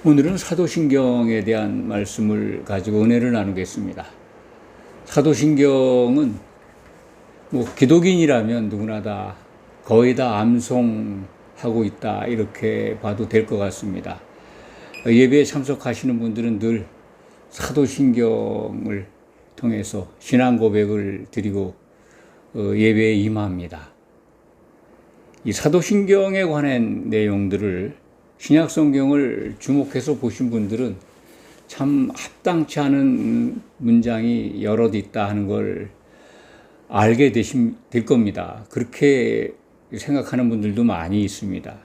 오늘은 사도신경에 대한 말씀을 가지고 은혜를 나누겠습니다. 사도신경은 기독인이라면 누구나 다 거의 다 암송하고 있다 이렇게 봐도 될 것 같습니다. 예배에 참석하시는 분들은 늘 사도신경을 통해서 신앙 고백을 드리고 예배에 임합니다. 이 사도신경에 관한 내용들을 신약성경을 주목해서 보신 분들은 참 합당치 않은 문장이 여럿 있다 하는 걸 알게 될 겁니다. 그렇게 생각하는 분들도 많이 있습니다.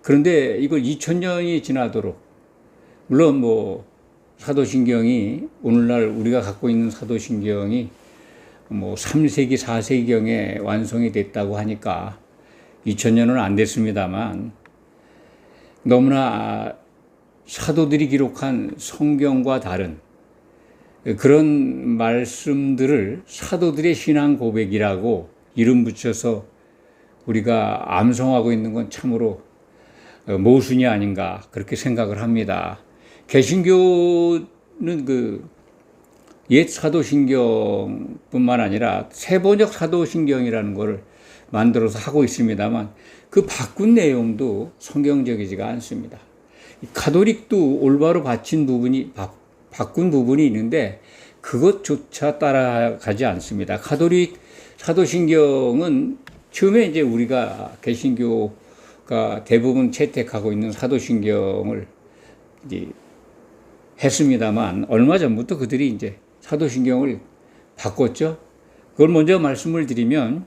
그런데 이걸 2000년이 지나도록 물론 사도신경이 오늘날 우리가 갖고 있는 사도신경이 3세기 4세기경에 완성이 됐다고 하니까 2000년은 안 됐습니다만 너무나 사도들이 기록한 성경과 다른 그런 말씀들을 사도들의 신앙 고백이라고 이름 붙여서 우리가 암송하고 있는 건 참으로 모순이 아닌가 그렇게 생각을 합니다. 개신교는 옛 사도신경뿐만 아니라 새번역 사도신경이라는 것을 만들어서 하고 있습니다만 그 바꾼 내용도 성경적이지가 않습니다. 가톨릭도 올바로 바꾼 부분이 있는데 그것조차 따라가지 않습니다. 가톨릭 사도신경은 처음에 이제 우리가 개신교가 대부분 채택하고 있는 사도신경을 이제 했습니다만 얼마 전부터 그들이 이제 사도신경을 바꿨죠. 그걸 먼저 말씀을 드리면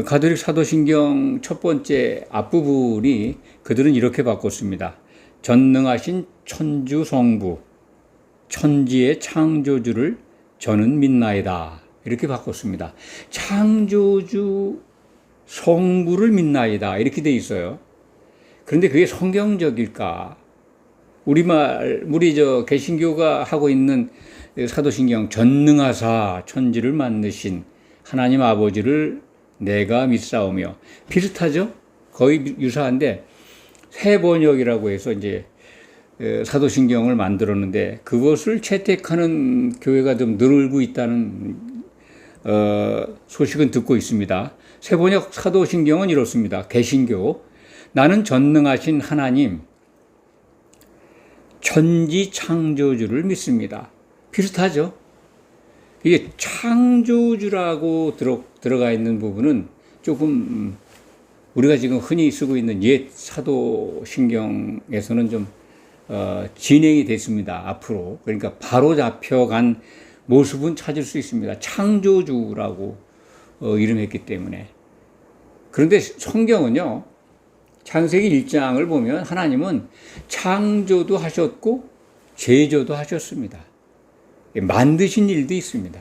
가톨릭 사도신경 첫 번째 앞부분이 그들은 이렇게 바꿨습니다. 전능하신 천주 성부, 천지의 창조주를 저는 믿나이다. 이렇게 바꿨습니다. 창조주 성부를 믿나이다. 이렇게 돼 있어요. 그런데 그게 성경적일까? 우리 개신교가 하고 있는 사도신경 전능하사 천지를 만드신 하나님 아버지를 내가 믿사오며 비슷하죠? 거의 유사한데 새 번역이라고 해서 이제 사도신경을 만들었는데 그것을 채택하는 교회가 좀 늘고 있다는 소식은 듣고 있습니다. 새 번역 사도신경은 이렇습니다. 개신교 나는 전능하신 하나님 천지 창조주를 믿습니다. 비슷하죠? 이게 창조주라고 들어가 있는 부분은 조금 우리가 지금 흔히 쓰고 있는 옛 사도신경에서는 좀 진행이 됐습니다. 앞으로. 그러니까 바로 잡혀간 모습은 찾을 수 있습니다. 창조주라고 이름했기 때문에. 그런데 성경은요. 창세기 1장을 보면 하나님은 창조도 하셨고 제조도 하셨습니다. 만드신 일도 있습니다.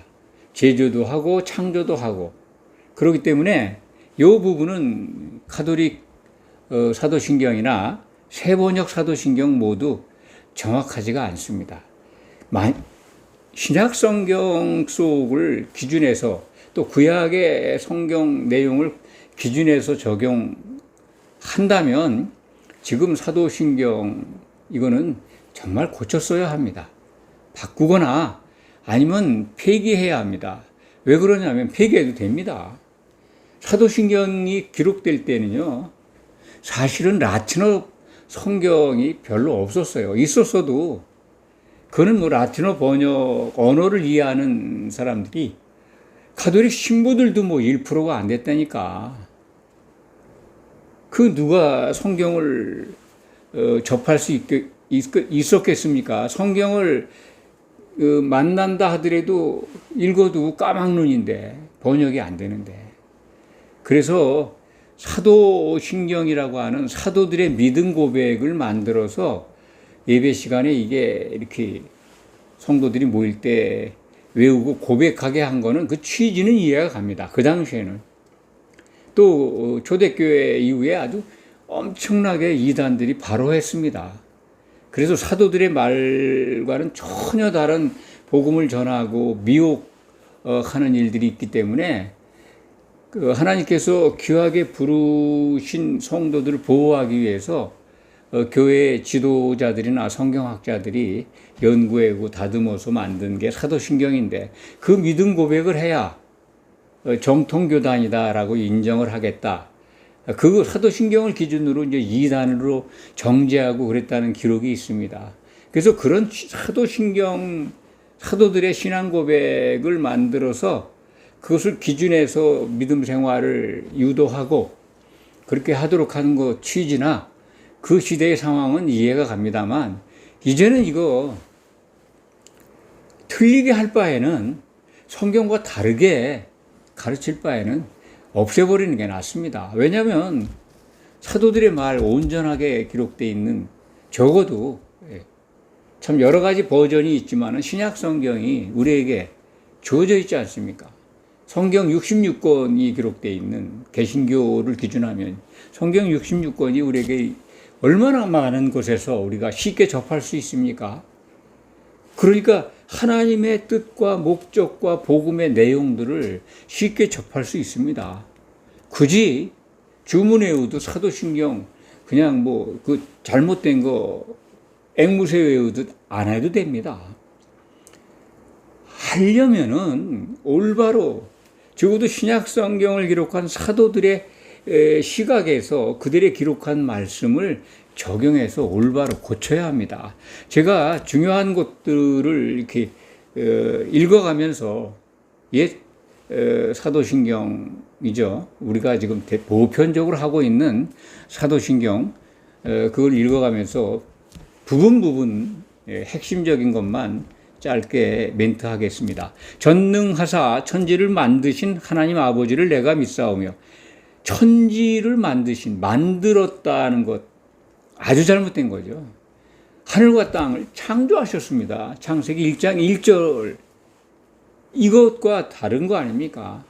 제조도 하고 창조도 하고 그렇기 때문에 이 부분은 가톨릭 사도신경이나 새번역 사도신경 모두 정확하지가 않습니다. 신약 성경 속을 기준해서 또 구약의 성경 내용을 기준해서 적용한다면 지금 사도신경 이거는 정말 고쳐 써야 합니다. 바꾸거나 아니면 폐기해야 합니다. 왜 그러냐면 폐기해도 됩니다. 사도신경이 기록될 때는요. 사실은 라틴어 성경이 별로 없었어요. 있었어도 그거는 라틴어 번역 언어를 이해하는 사람들이 가톨릭 신부들도 1%가 안 됐다니까. 누가 성경을 접할 수 있었겠습니까? 성경을 만난다 하더라도 읽어도 까막눈인데 번역이 안 되는데 그래서 사도신경이라고 하는 사도들의 믿음 고백을 만들어서 예배 시간에 이게 이렇게 성도들이 모일 때 외우고 고백하게 한 거는 그 취지는 이해가 갑니다. 그 당시에는 또 초대교회 이후에 아주 엄청나게 이단들이 발호했습니다. 그래서 사도들의 말과는 전혀 다른 복음을 전하고 미혹하는 일들이 있기 때문에 하나님께서 귀하게 부르신 성도들을 보호하기 위해서 교회 지도자들이나 성경학자들이 연구하고 다듬어서 만든 게 사도신경인데 그 믿음 고백을 해야 정통교단이다라고 인정을 하겠다. 그 사도신경을 기준으로 이제 이단으로 정죄하고 그랬다는 기록이 있습니다. 그래서 그런 사도신경, 사도들의 신앙 고백을 만들어서 그것을 기준해서 믿음 생활을 유도하고 그렇게 하도록 하는 것 취지나 그 시대의 상황은 이해가 갑니다만 이제는 이거 틀리게 할 바에는 성경과 다르게 가르칠 바에는 없애버리는 게 낫습니다. 왜냐하면 사도들의 말 온전하게 기록되어 있는 적어도 참 여러 가지 버전이 있지만 신약 성경이 우리에게 주어져 있지 않습니까? 성경 66권이 기록되어 있는 개신교를 기준하면 성경 66권이 우리에게 얼마나 많은 곳에서 우리가 쉽게 접할 수 있습니까? 그러니까 하나님의 뜻과 목적과 복음의 내용들을 쉽게 접할 수 있습니다. 굳이 주문 외우도 사도신경 그냥 뭐 그 잘못된 거 앵무새 외우듯 안 해도 됩니다. 하려면은 올바로 적어도 신약 성경을 기록한 사도들의 시각에서 그들의 기록한 말씀을 적용해서 올바로 고쳐야 합니다. 제가 중요한 것들을 이렇게 읽어가면서 옛 사도신경이죠. 우리가 지금 보편적으로 하고 있는 사도신경 그걸 읽어가면서 부분 핵심적인 것만 짧게 멘트하겠습니다. 전능하사 천지를 만드신 하나님 아버지를 내가 믿사오며 천지를 만들었다는 것 아주 잘못된 거죠. 하늘과 땅을 창조하셨습니다. 창세기 1장 1절 이것과 다른 거 아닙니까?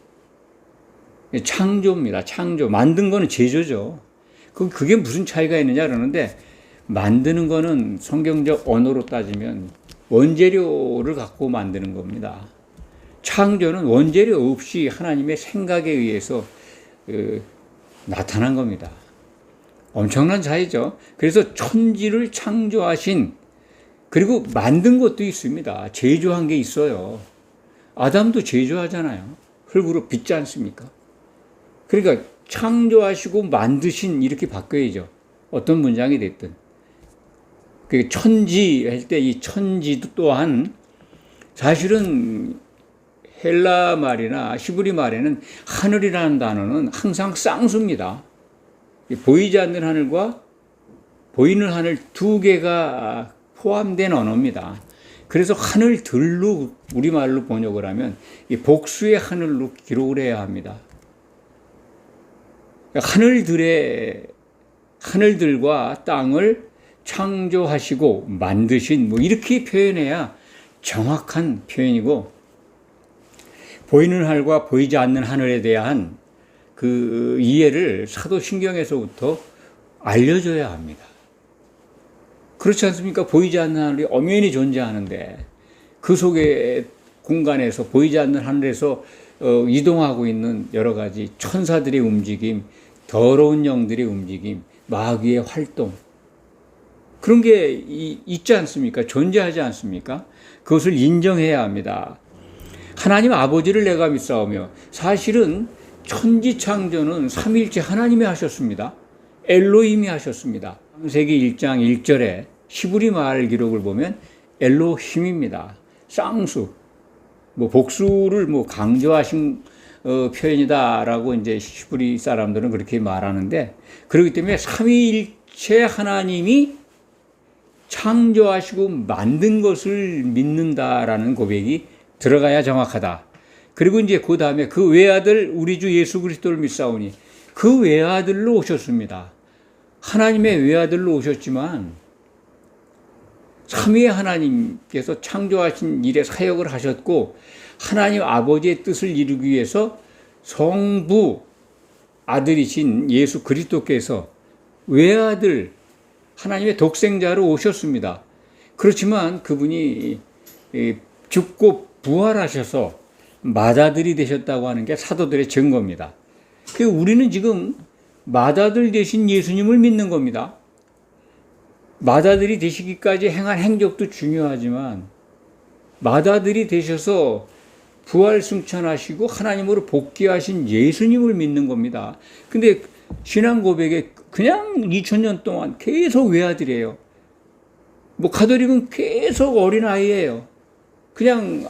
창조입니다. 창조. 만든 거는 제조죠. 그게 무슨 차이가 있느냐 그러는데 만드는 거는 성경적 언어로 따지면 원재료를 갖고 만드는 겁니다. 창조는 원재료 없이 하나님의 생각에 의해서 나타난 겁니다. 엄청난 차이죠. 그래서 천지를 창조하신 그리고 만든 것도 있습니다. 제조한 게 있어요. 아담도 제조하잖아요. 흙으로 빚지 않습니까? 그러니까 창조하시고 만드신 이렇게 바뀌어야죠. 어떤 문장이 됐든. 천지 할 때 이 천지도 또한 사실은 헬라 말이나 히브리 말에는 하늘이라는 단어는 항상 쌍수입니다. 보이지 않는 하늘과 보이는 하늘 두 개가 포함된 언어입니다. 그래서 하늘들로 우리말로 번역을 하면 이 복수의 하늘로 기록을 해야 합니다. 하늘들과 땅을 창조하시고 만드신 뭐 이렇게 표현해야 정확한 표현이고 보이는 하늘과 보이지 않는 하늘에 대한 그 이해를 사도신경에서부터 알려줘야 합니다. 그렇지 않습니까? 보이지 않는 하늘이 엄연히 존재하는데 그 속의 공간에서 보이지 않는 하늘에서 이동하고 있는 여러 가지 천사들의 움직임, 더러운 영들의 움직임, 마귀의 활동 그런 게 있지 않습니까? 존재하지 않습니까? 그것을 인정해야 합니다. 하나님 아버지를 내가 믿사오며 사실은 천지 창조는 삼위일체 하나님이 하셨습니다. 엘로힘이 하셨습니다. 창세기 1장 1절에 히브리 말 기록을 보면 엘로힘입니다. 쌍수, 복수를 강조하신 표현이다라고 이제 히브리 사람들은 그렇게 말하는데 그렇기 때문에 삼위일체 하나님이 창조하시고 만든 것을 믿는다라는 고백이 들어가야 정확하다. 그리고 이제 그 다음에 그 외아들 우리 주 예수 그리스도를 믿사오니 그 외아들로 오셨습니다. 하나님의 외아들로 오셨지만 삼위의 하나님께서 창조하신 일에 사역을 하셨고 하나님 아버지의 뜻을 이루기 위해서 성부 아들이신 예수 그리스도께서 외아들 하나님의 독생자로 오셨습니다. 그렇지만 그분이 죽고 부활하셔서 맏아들이 되셨다고 하는 게 사도들의 증거입니다. 우리는 지금 맏아들 되신 예수님을 믿는 겁니다. 마다들이 되시기까지 행한 행적도 중요하지만 마다들이 되셔서 부활 승천하시고 하나님으로 복귀하신 예수님을 믿는 겁니다. 근데 신앙 고백에 그냥 2000년 동안 계속 외아들이에요. 뭐 가톨릭은 계속 어린아이예요. 그냥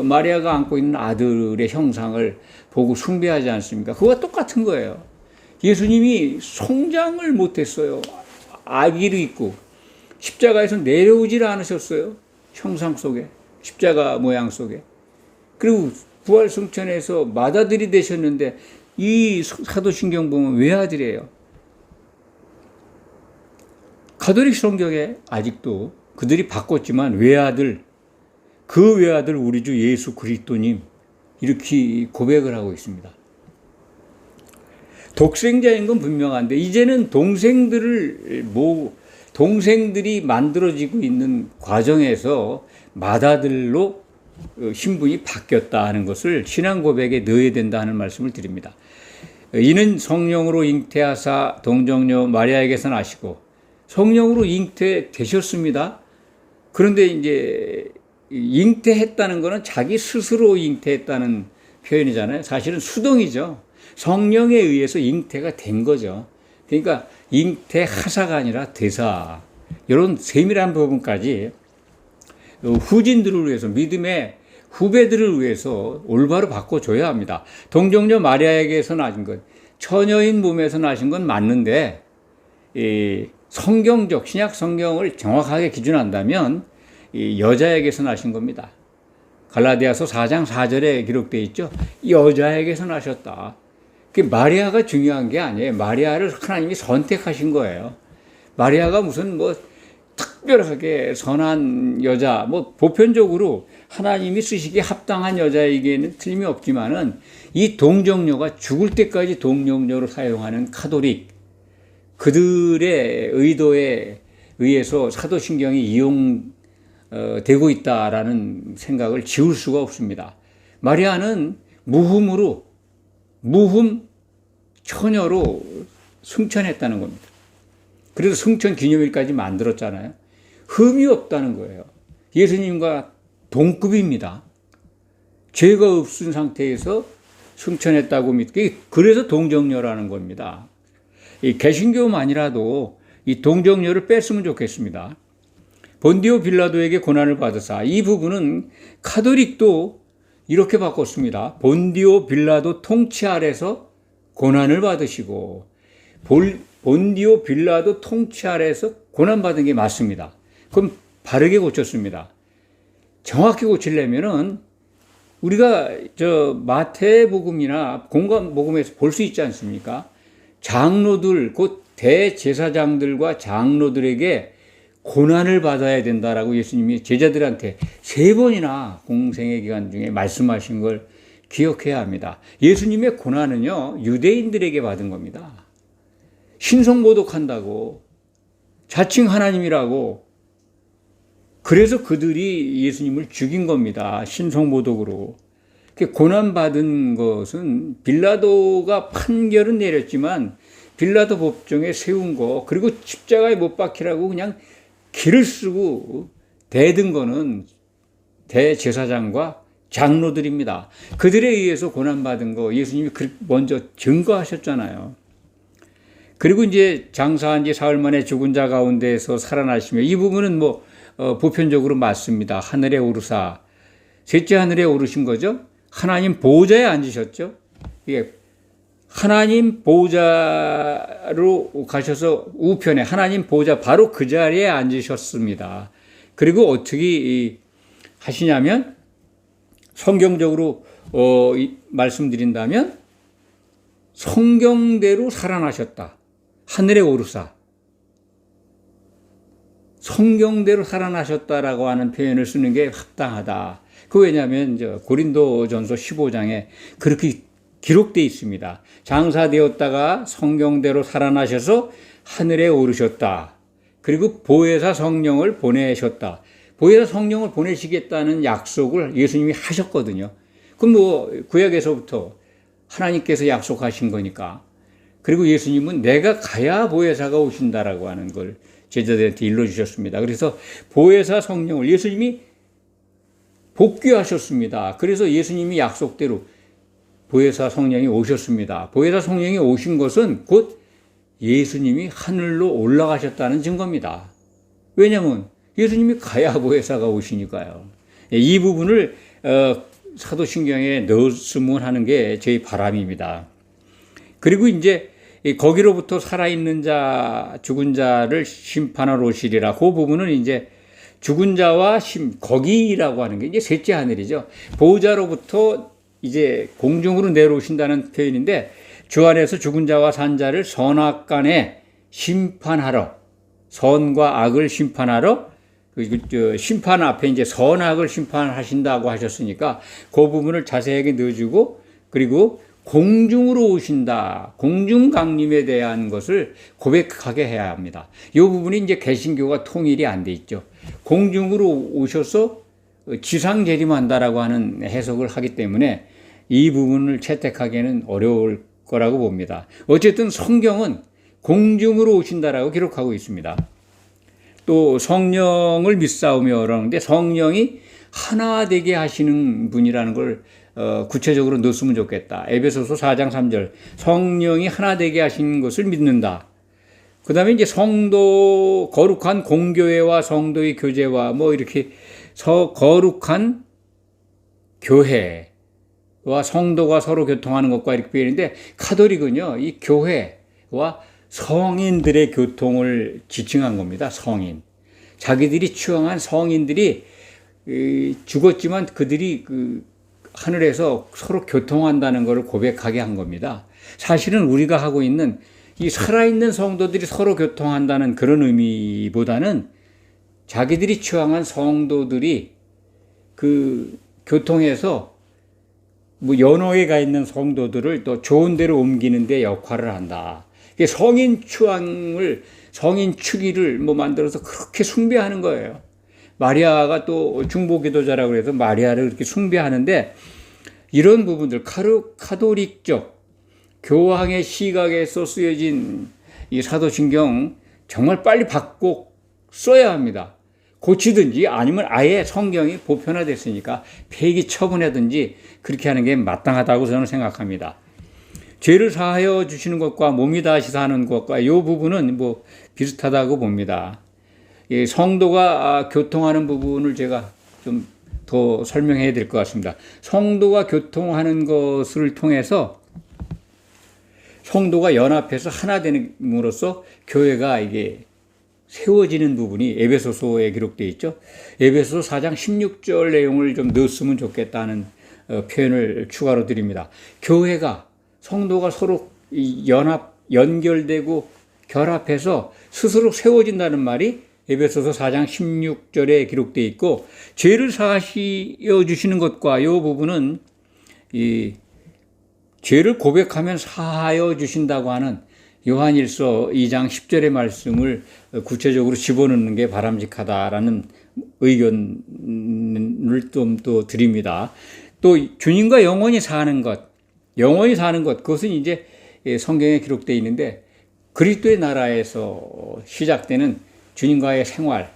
마리아가 안고 있는 아들의 형상을 보고 숭배하지 않습니까? 그거와 똑같은 거예요. 예수님이 성장을 못했어요. 아기로 있고 십자가에서 내려오질 않으셨어요. 형상 속에, 십자가 모양 속에. 그리고 부활 승천에서 맏아들이 되셨는데 이 사도신경 보면 외아들이에요. 가톨릭 성경에 아직도 그들이 바꿨지만 외아들, 그 외아들 우리 주 예수 그리스도님 이렇게 고백을 하고 있습니다. 독생자인 건 분명한데 이제는 동생들이 만들어지고 있는 과정에서 맏아들로 신분이 바뀌었다 하는 것을 신앙 고백에 넣어야 된다 하는 말씀을 드립니다. 이는 성령으로 잉태하사 동정녀 마리아에게서 나시고 성령으로 잉태되셨습니다. 그런데 이제 잉태했다는 것은 자기 스스로 잉태했다는 표현이잖아요. 사실은 수동이죠. 성령에 의해서 잉태가 된 거죠. 그러니까 잉태하사가 아니라 되사. 이런 세밀한 부분까지 후진들을 위해서, 믿음의 후배들을 위해서 올바로 바꿔줘야 합니다. 동정녀 마리아에게서 나신 것, 처녀인 몸에서 나신 건 맞는데 성경적 신약 성경을 정확하게 기준한다면 여자에게서 나신 겁니다. 갈라디아서 4장 4절에 기록되어 있죠. 여자에게서 나셨다. 마리아가 중요한 게 아니에요. 마리아를 하나님이 선택하신 거예요. 마리아가 무슨 특별하게 선한 여자, 보편적으로 하나님이 쓰시기에 합당한 여자에게는 틀림이 없지만은 이 동정녀가 죽을 때까지 동정녀로 사용하는 가톨릭, 그들의 의도에 의해서 사도신경이 이용되고 있다라는 생각을 지울 수가 없습니다. 마리아는 무흠 처녀로 승천했다는 겁니다. 그래서 승천 기념일까지 만들었잖아요. 흠이 없다는 거예요. 예수님과 동급입니다. 죄가 없은 상태에서 승천했다고 믿고, 그래서 동정녀라는 겁니다. 이 개신교만이라도 이 동정녀를 뺐으면 좋겠습니다. 본디오 빌라도에게 고난을 받으사, 이 부분은 카톨릭도 이렇게 바꿨습니다. 본디오 빌라도 통치 아래서 고난을 받으시고, 본디오 빌라도 통치 아래서 고난받은 게 맞습니다. 그럼 바르게 고쳤습니다. 정확히 고치려면은 우리가 마태복음이나 공관복음에서 볼 수 있지 않습니까? 장로들, 곧 대제사장들과 장로들에게 고난을 받아야 된다라고 예수님이 제자들한테 3번이나 공생의 기간 중에 말씀하신 걸 기억해야 합니다. 예수님의 고난은요, 유대인들에게 받은 겁니다. 신성모독한다고, 자칭 하나님이라고, 그래서 그들이 예수님을 죽인 겁니다. 신성모독으로. 고난받은 것은 빌라도가 판결은 내렸지만 빌라도 법정에 세운 거, 그리고 십자가에 못 박히라고 그냥 길을 쓰고 대든 거는 대제사장과 장로들입니다. 그들에 의해서 고난받은 거 예수님이 먼저 증거하셨잖아요. 그리고 이제 장사한 지 사흘 만에 죽은 자 가운데에서 살아나시며, 이 부분은 보편적으로 맞습니다. 하늘에 오르사, 셋째 하늘에 오르신 거죠. 하나님 보좌에 앉으셨죠. 이게 하나님 보좌로 가셔서 우편에 하나님 보좌 바로 그 자리에 앉으셨습니다. 그리고 어떻게 하시냐면, 성경적으로 말씀드린다면 성경대로 살아나셨다. 하늘에 오르사. 성경대로 살아나셨다라고 하는 표현을 쓰는 게 합당하다. 왜냐하면 고린도전서 15장에 그렇게 기록되어 있습니다. 장사되었다가 성경대로 살아나셔서 하늘에 오르셨다. 그리고 보혜사 성령을 보내셨다. 보혜사 성령을 보내시겠다는 약속을 예수님이 하셨거든요. 그럼 구약에서부터 하나님께서 약속하신 거니까. 그리고 예수님은 내가 가야 보혜사가 오신다라고 하는 걸 제자들한테 일러주셨습니다. 그래서 보혜사 성령을 예수님이 복귀하셨습니다. 그래서 예수님이 약속대로 보혜사 성령이 오셨습니다. 보혜사 성령이 오신 것은 곧 예수님이 하늘로 올라가셨다는 증거입니다. 왜냐하면 예수님이 가야 보혜사가 오시니까요. 이 부분을 사도신경에 넣었으면 하는 게 저희 바람입니다. 그리고 이제 거기로부터 살아있는 자, 죽은 자를 심판하러 오시리라. 그 부분은 이제 죽은 자와 거기라고 하는 게 이제 셋째 하늘이죠. 보호자로부터 이제 공중으로 내려오신다는 표현인데 주 안에서 죽은 자와 산 자를 선악간에 심판하러, 선과 악을 심판하러, 심판 앞에 이제 선악을 심판하신다고 하셨으니까 그 부분을 자세하게 넣어주고, 그리고 공중으로 오신다. 공중 강림에 대한 것을 고백하게 해야 합니다. 이 부분이 이제 개신교가 통일이 안 돼 있죠. 공중으로 오셔서 지상 재림한다라고 하는 해석을 하기 때문에 이 부분을 채택하기에는 어려울 거라고 봅니다. 어쨌든 성경은 공중으로 오신다라고 기록하고 있습니다. 또 성령을 믿사오며 그러는데 성령이 하나 되게 하시는 분이라는 걸 구체적으로 넣었으면 좋겠다. 에베소서 4장 3절 성령이 하나 되게 하시는 것을 믿는다. 그 다음에 이제 성도 거룩한 공교회와 성도의 교제와 뭐 이렇게 거룩한 교회와 성도가 서로 교통하는 것과 이렇게 표현인데 카톨릭은요 이 교회와 성인들의 교통을 지칭한 겁니다. 성인. 자기들이 추앙한 성인들이 죽었지만 그들이 하늘에서 서로 교통한다는 것을 고백하게 한 겁니다. 사실은 우리가 하고 있는 이 살아있는 성도들이 서로 교통한다는 그런 의미보다는 자기들이 추앙한 성도들이 교통해서 뭐 연호에 가 있는 성도들을 또 좋은 데로 옮기는 데 역할을 한다. 성인 추앙을, 성인 추기를 만들어서 그렇게 숭배하는 거예요. 마리아가 또 중보기도자라고 해서 마리아를 그렇게 숭배하는데 이런 부분들, 카톨릭적 교황의 시각에서 쓰여진 이 사도신경 정말 빨리 바꿔 써야 합니다. 고치든지 아니면 아예 성경이 보편화됐으니까 폐기 처분하든지 그렇게 하는 게 마땅하다고 저는 생각합니다. 죄를 사하여 주시는 것과 몸이 다시 사는 것과 이 부분은 뭐 비슷하다고 봅니다. 성도가 교통하는 부분을 제가 좀 더 설명해야 될 것 같습니다. 성도가 교통하는 것을 통해서 성도가 연합해서 하나 되는으로써 교회가 이게 세워지는 부분이 에베소서에 기록되어 있죠. 에베소서 4장 16절 내용을 좀 넣었으면 좋겠다는 표현을 추가로 드립니다. 교회가 성도가 서로 연결되고 결합해서 스스로 세워진다는 말이 에베소서 4장 16절에 기록되어 있고 죄를 사하여 주시는 것과 이 부분은 이 죄를 고백하면 사하여 주신다고 하는 요한일서 2장 10절의 말씀을 구체적으로 집어넣는 게 바람직하다라는 의견을 좀 또 드립니다. 또 주님과 영원히 사는 것, 그것은 이제 성경에 기록되어 있는데 그리스도의 나라에서 시작되는 주님과의 생활,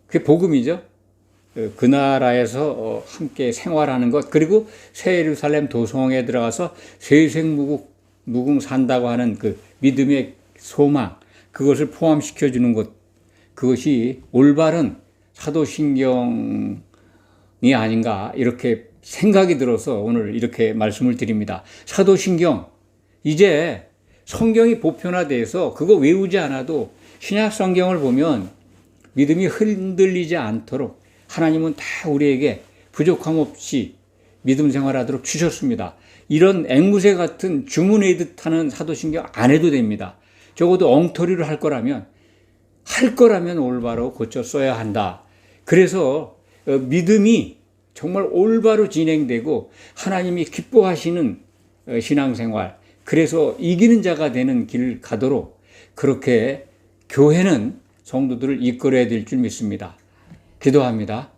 그게 복음이죠. 그 나라에서 함께 생활하는 것, 그리고 새 예루살렘 도성에 들어가서 세생무궁 산다고 하는 그 믿음의 소망, 그것을 포함시켜주는 것, 그것이 올바른 사도신경이 아닌가 이렇게 생각이 들어서 오늘 이렇게 말씀을 드립니다. 사도신경, 이제 성경이 보편화돼서 그거 외우지 않아도 신약 성경을 보면 믿음이 흔들리지 않도록 하나님은 다 우리에게 부족함 없이 믿음 생활하도록 주셨습니다. 이런 앵무새 같은 주문 외듯 하는 사도신경 안 해도 됩니다. 적어도 엉터리로 할 거라면 올바로 고쳐 써야 한다. 그래서 믿음이 정말 올바로 진행되고 하나님이 기뻐하시는 신앙생활, 그래서 이기는 자가 되는 길을 가도록 그렇게 교회는 성도들을 이끌어야 될 줄 믿습니다. 기도합니다.